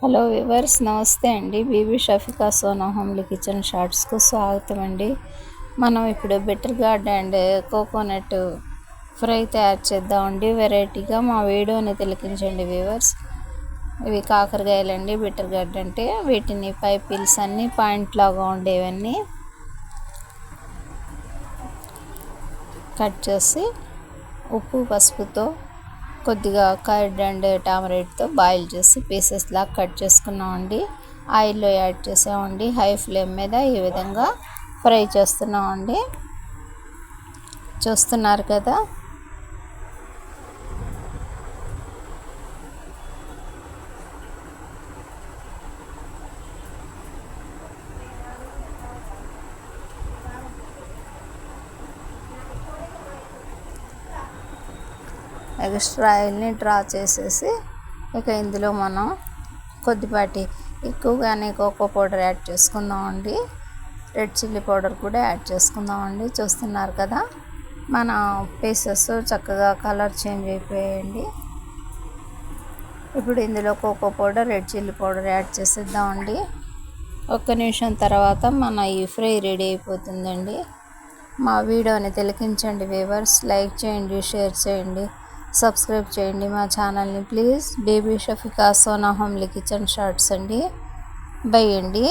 Hello viewers, నమస్తే అండి. Bibi Shafika Sona homely kitchen షార్ట్స్కు స్వాగతం అండి. మనం ఇప్పుడు bitter gourd and coconut fry తయారు చేద్దామండి. వెరైటీగా మా వీడియోని తిలకించండి వివర్స్. ఇవి కాకరకాయలండి. బిటర్ గార్డ్ అంటే వీటిని పై పీల్స్ అన్నీ పాయింట్ లాగా ఉండేవన్నీ కట్ చేసి ఉప్పు పసుపుతో కొద్దిగా కర్డ్ అండ్ టామరేట్తో బాయిల్ చేసి పీసెస్ లాగా కట్ చేసుకున్నామండి. ఆయిల్లో యాడ్ చేసామండి. హై ఫ్లేమ్ మీద ఈ విధంగా ఫ్రై చేస్తున్నామండి. చూస్తున్నారు కదా. ఎక్స్ట్రా ఆయిల్ని డ్రా చేసేసి ఇక ఇందులో మనం కొద్దిపాటి ఎక్కువగానే కోకో పౌడర్ యాడ్ చేసుకుందామండి. రెడ్ చిల్లీ పౌడర్ కూడా యాడ్ చేసుకుందామండి. చూస్తున్నారు కదా, మన పీసెస్ చక్కగా కలర్ చేంజ్ అయిపోయాయండి. ఇప్పుడు ఇందులో cocoa powder, red chilli powder add చేసేద్దామండి. ఒక్క నిమిషం తర్వాత మన ఈ ఫ్రై రెడీ అయిపోతుందండి. మా వీడియోని తిలకించండి వ్యూవర్స్. లైక్ చేయండి, షేర్ చేయండి, సబ్స్క్రైబ్ చేయండి మా ఛానల్ని please. Baby Shafika Sona homely kitchen shorts అండి. బై అండి.